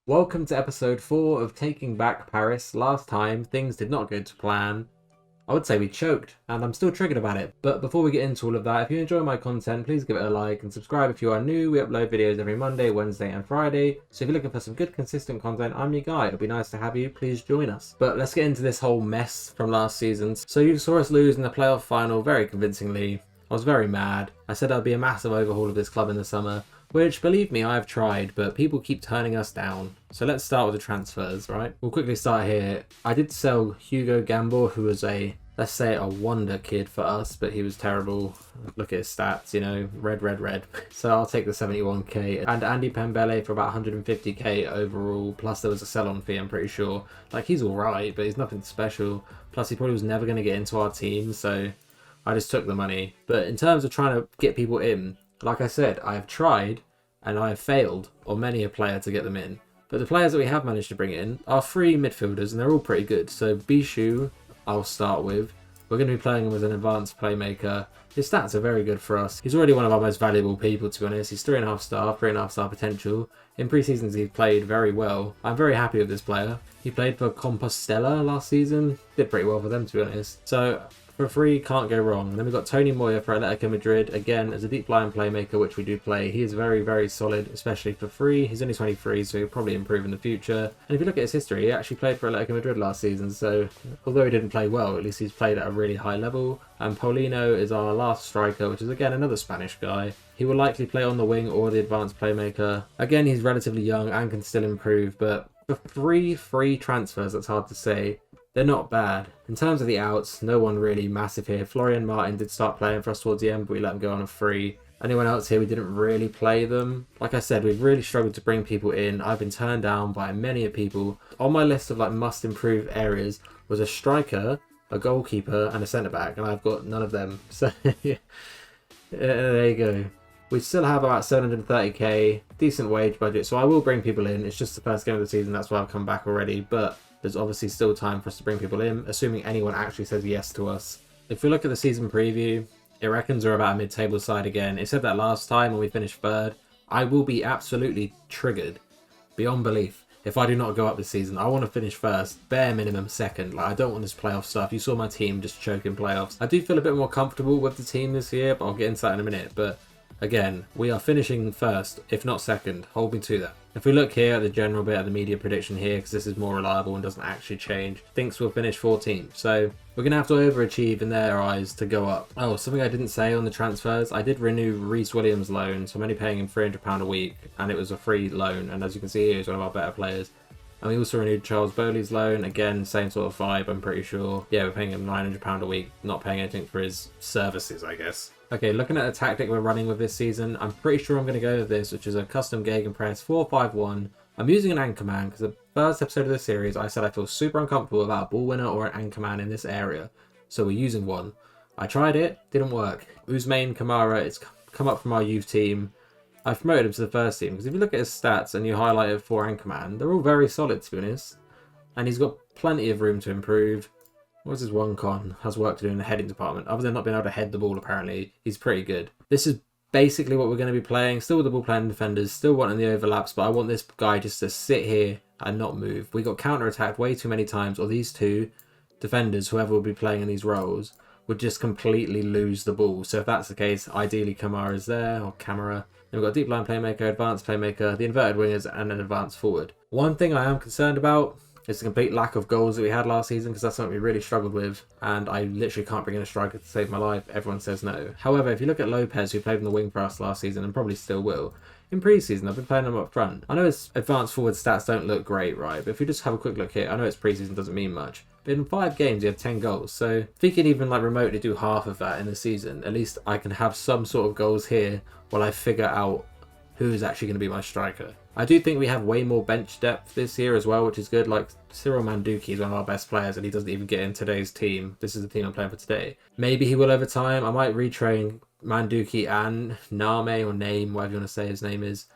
Welcome to episode 4 of Taking Back Paris. Last time, things did not go to plan. I would say we choked, and I'm still triggered about it. But before we get into all of that, if you enjoy my content, please give it a like and subscribe if you are new. We upload videos every Monday, Wednesday, and Friday. So if you're looking for some good, consistent content, I'm your guy. It'll be nice to have you. Please join us. But let's get into this whole mess from last season. So you saw us lose in the playoff final very convincingly. I was very mad. I said there'd be a massive overhaul of this club in the summer. Which, believe me, I've tried, but people keep turning us down. So let's start with the transfers, right? We'll quickly start here. I did sell Hugo Gambour, who was let's say a wonder kid for us, but he was terrible. Look at his stats, you know, red. So I'll take the 71k. And Andy Pembele for about 150k overall, plus there was a sell-on fee, I'm pretty sure. Like, he's alright, but he's nothing special. Plus, he probably was never going to get into our team, so I just took the money. But in terms of trying to get people in, like I said, I have tried and I have failed on many a player to get them in. But the players that we have managed to bring in are three midfielders and they're all pretty good. So Bichou, I'll start with. We're going to be playing him as an advanced playmaker. His stats are very good for us. He's already one of our most valuable people, to be honest. He's 3.5 star potential. In pre-seasons, he's played very well. I'm very happy with this player. He played for Compostela last season. Did pretty well for them, to be honest. So for free, can't go wrong. And then we've got Tony Moya for Atletico Madrid. Again, as a deep line playmaker, which we do play. He is very, very solid, especially for free. He's only 23, so he'll probably improve in the future. And if you look at his history, he actually played for Atletico Madrid last season. So although he didn't play well, at least he's played at a really high level. And Paulino is our last striker, which is again another Spanish guy. He will likely play on the wing or the advanced playmaker. Again, he's relatively young and can still improve, but for free transfers, that's hard to say. They're not bad. In terms of the outs, no one really massive here. Florian Martin did start playing for us towards the end, but we let him go on a free. Anyone else here, we didn't really play them. Like I said, we've really struggled to bring people in. I've been turned down by many people. On my list of must improve areas was a striker, a goalkeeper, and a centre-back, and I've got none of them. So there you go. We still have about 730k, decent wage budget, so I will bring people in. It's just the first game of the season, that's why I've come back already, but there's obviously still time for us to bring people in, assuming anyone actually says yes to us. If we look at the season preview, it reckons we're about a mid-table side again. It said that last time when we finished third. I will be absolutely triggered, beyond belief, if I do not go up this season. I want to finish first, bare minimum second. I don't want this playoff stuff. You saw my team just choke in playoffs. I do feel a bit more comfortable with the team this year, but I'll get into that in a minute. But again, we are finishing first, if not second. Hold me to that. If we look here at the general bit of the media prediction here, because this is more reliable and doesn't actually change, thinks we'll finish 14th. So we're going to have to overachieve in their eyes to go up. Oh, something I didn't say on the transfers. I did renew Reece Williams' loan, so I'm only paying him £300 a week, and it was a free loan. And as you can see here, he's one of our better players. And we also renewed Charles Bowley's loan. Again, same sort of vibe, I'm pretty sure. Yeah, we're paying him £900 a week, not paying anything for his services, I guess. Okay, looking at the tactic we're running with this season, I'm pretty sure I'm going to go with this, which is a custom gegenpress 4-5-1. I'm using an anchor man because the first episode of the series, I said I feel super uncomfortable about a ball winner or an anchor man in this area. So we're using one. I tried it, didn't work. Ousmane Kamara, it's come up from our youth team. I've promoted him to the first team because if you look at his stats and you highlight it for anchor man, they're all very solid, to be honest. And he's got plenty of room to improve. What's his one con? Has work to do in the heading department. Other than not being able to head the ball, apparently, he's pretty good. This is basically what we're going to be playing. Still with the ball playing defenders, still wanting the overlaps, but I want this guy just to sit here and not move. We got counter-attacked way too many times, or these two defenders, whoever will be playing in these roles, would just completely lose the ball. So if that's the case, ideally Kamara's there, or Camera. Then we've got deep line playmaker, advanced playmaker, the inverted wingers, and an advanced forward. One thing I am concerned about is the complete lack of goals that we had last season, because that's something we really struggled with, and I literally can't bring in a striker to save my life. Everyone says no. However, if you look at Lopez, who played on the wing for us last season and probably still will, in pre-season I've been playing him up front. I know his advanced forward stats don't look great, right? But if we just have a quick look here, I know it's pre-season, doesn't mean much, but in 5 games he had 10 goals. So if he can even remotely do half of that in the season, at least I can have some sort of goals here while I figure out who is actually going to be my striker. I do think we have way more bench depth this year as well, which is good. Like, Cyril Manduki is one of our best players and he doesn't even get in today's team. This is the team I'm playing for today. Maybe he will over time. I might retrain Manduki and Name, or Name, whatever you want to say his name is.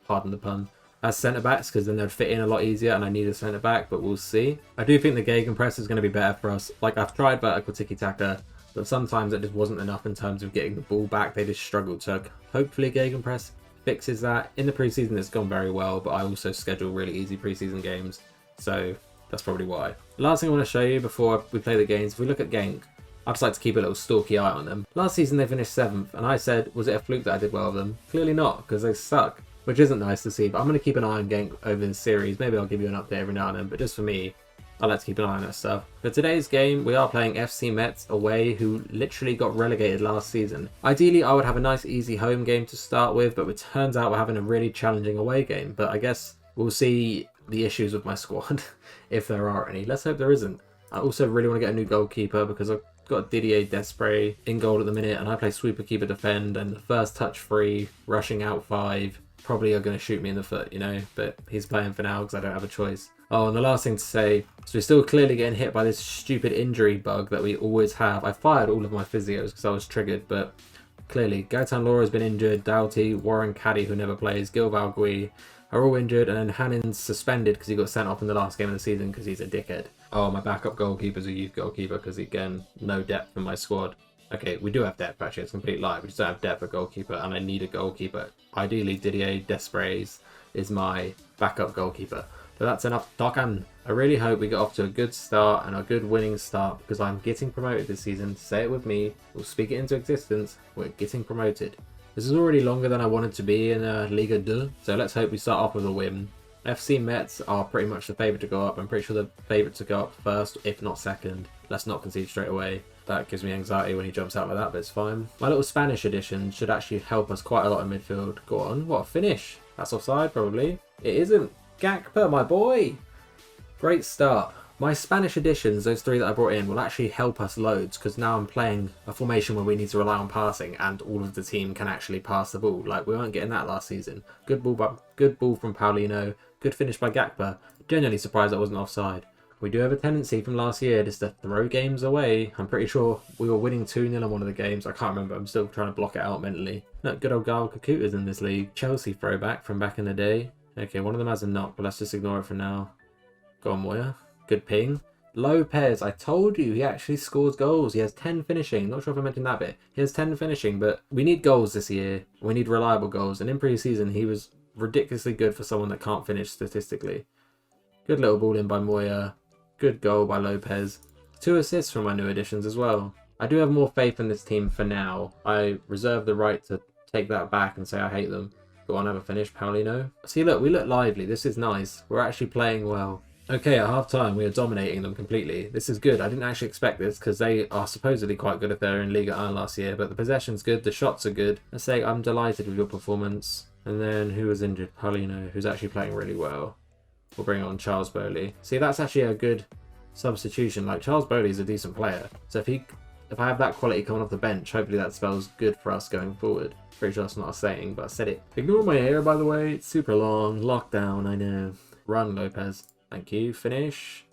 Pardon the pun. As centre-backs, because then they'd fit in a lot easier and I need a centre-back, but we'll see. I do think the gegenpress is going to be better for us. Like, I've tried vertical tiki-taka, but sometimes it just wasn't enough in terms of getting the ball back. They just struggled. So hopefully gegenpress fixes that. In the preseason, it's gone very well, but I also schedule really easy preseason games, so that's probably why. The last thing I want to show you before we play the games, if we look at Genk, I just like to keep a little stalky eye on them. Last season they finished 7th, and I said, was it a fluke that I did well with them? Clearly not, because they suck, which isn't nice to see, but I'm going to keep an eye on Genk over this series. Maybe I'll give you an update every now and then, but just for me, I like to keep an eye on that stuff. For today's game, we are playing FC Metz away, who literally got relegated last season. Ideally, I would have a nice easy home game to start with, but it turns out we're having a really challenging away game. But I guess we'll see the issues with my squad, if there are any. Let's hope there isn't. I also really want to get a new goalkeeper, because I've got Didier Desprez in goal at the minute, and I play sweeper keeper defend, and the first touch free, rushing out 5, probably are going to shoot me in the foot, you know, but he's playing for now because I don't have a choice. Oh, and the last thing to say, so we're still clearly getting hit by this stupid injury bug that we always have. I fired all of my physios because I was triggered, but clearly Gaetan Laura has been injured, Doughty, Warren Caddy, who never plays, Gil Valgui are all injured, and then Hannon's suspended because he got sent off in the last game of the season because he's a dickhead. Oh, my backup goalkeeper's a youth goalkeeper because, again, no depth in my squad. Okay, we do have depth, actually, it's a complete lie. We just don't have depth at goalkeeper, and I need a goalkeeper. Ideally, Didier Desprez is my backup goalkeeper. But that's enough talking. I really hope we get off to a good start and a good winning start, because I'm getting promoted this season. Say it with me. We'll speak it into existence. We're getting promoted. This is already longer than I wanted to be in Liga 2, so let's hope we start off with a win. FC Metz are pretty much the favourite to go up. I'm pretty sure the favourite to go up first, if not second. Let's not concede straight away. That gives me anxiety when he jumps out like that, but it's fine. My little Spanish edition should actually help us quite a lot in midfield. Go on, what a finish. That's offside, probably. It isn't. Gakpo, my boy! Great start. My Spanish additions, those 3 that I brought in, will actually help us loads, because now I'm playing a formation where we need to rely on passing, and all of the team can actually pass the ball. Like, we weren't getting that last season. Good ball from Paulino. Good finish by Gakpo. Genuinely surprised that wasn't offside. We do have a tendency from last year just to throw games away. I'm pretty sure we were winning 2-0 on one of the games. I can't remember. I'm still trying to block it out mentally. No, good old Gal Kakuta's in this league. Chelsea throwback from back in the day. Okay, one of them has a knock, but let's just ignore it for now. Go on, Moya. Good ping. Lopez, I told you, he actually scores goals. He has 10 finishing. Not sure if I mentioned that bit. He has 10 finishing, but we need goals this year. We need reliable goals. And in pre-season, he was ridiculously good for someone that can't finish statistically. Good little ball in by Moya. Good goal by Lopez. 2 assists from my new additions as well. I do have more faith in this team for now. I reserve the right to take that back and say I hate them. Go on, have a finish, Paulino. See, look, we look lively. This is nice. We're actually playing well. Okay, at half-time, we are dominating them completely. This is good. I didn't actually expect this, because they are supposedly quite good if they're in Liga 1 last year, but the possession's good, the shots are good. Let's say I'm delighted with your performance. And then, who was injured? Paulino, who's actually playing really well. We'll bring on Charles Bowley. See, that's actually a good substitution. Like, Charles Bowley's a decent player. So if I have that quality coming off the bench, hopefully that spells good for us going forward. Pretty sure that's not a saying, but I said it. Ignore my hair, by the way. It's super long. Lockdown, I know. Run, Lopez. Thank you. Finish.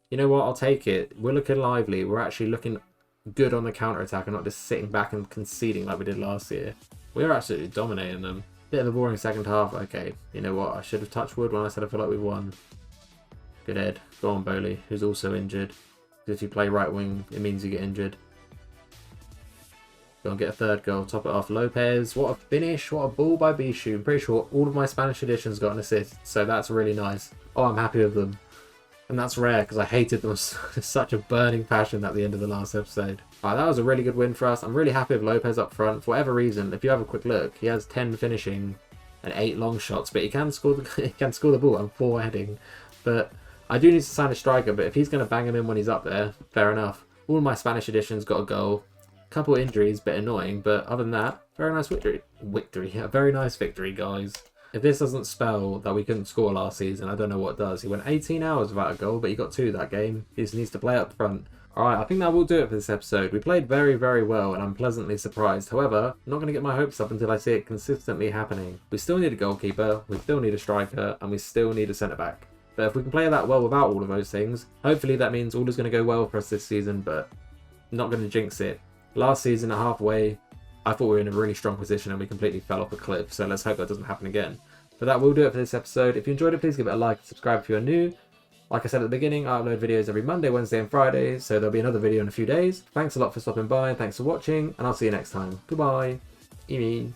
You know what? I'll take it. We're looking lively. We're actually looking good on the counter-attack and not just sitting back and conceding like we did last year. We are absolutely dominating them. Bit of a boring second half. Okay. You know what? I should have touched wood when I said I feel like we won. Good head. Go on, Bowley, who's also injured. If you play right wing, it means you get injured. Go and get a third goal. Top it off. Lopez. What a finish. What a ball by Bishu. I'm pretty sure all of my Spanish editions got an assist. So that's really nice. Oh, I'm happy with them. And that's rare because I hated them with such a burning passion at the end of the last episode. Alright, that was a really good win for us. I'm really happy with Lopez up front. For whatever reason, if you have a quick look, he has 10 finishing and 8 long shots. But he can score the ball and 4 heading. But I do need to sign a striker. But if he's going to bang him in when he's up there, fair enough. All my Spanish editions got a goal. Couple injuries, bit annoying, but other than that, very nice victory. A very nice victory, guys. If this doesn't spell that we couldn't score last season, I don't know what does. He went 18 hours without a goal, but he got 2 that game. He just needs to play up front. Alright, I think that will do it for this episode. We played very, very well, and I'm pleasantly surprised. However, I'm not going to get my hopes up until I see it consistently happening. We still need a goalkeeper, we still need a striker, and we still need a centre-back. But if we can play that well without all of those things, hopefully that means all is going to go well for us this season, but I'm not going to jinx it. Last season, at halfway, I thought we were in a really strong position and we completely fell off a cliff, so let's hope that doesn't happen again. But that will do it for this episode. If you enjoyed it, please give it a like and subscribe if you're new. Like I said at the beginning, I upload videos every Monday, Wednesday and Friday, so there'll be another video in a few days. Thanks a lot for stopping by, and thanks for watching, and I'll see you next time. Goodbye. Imi.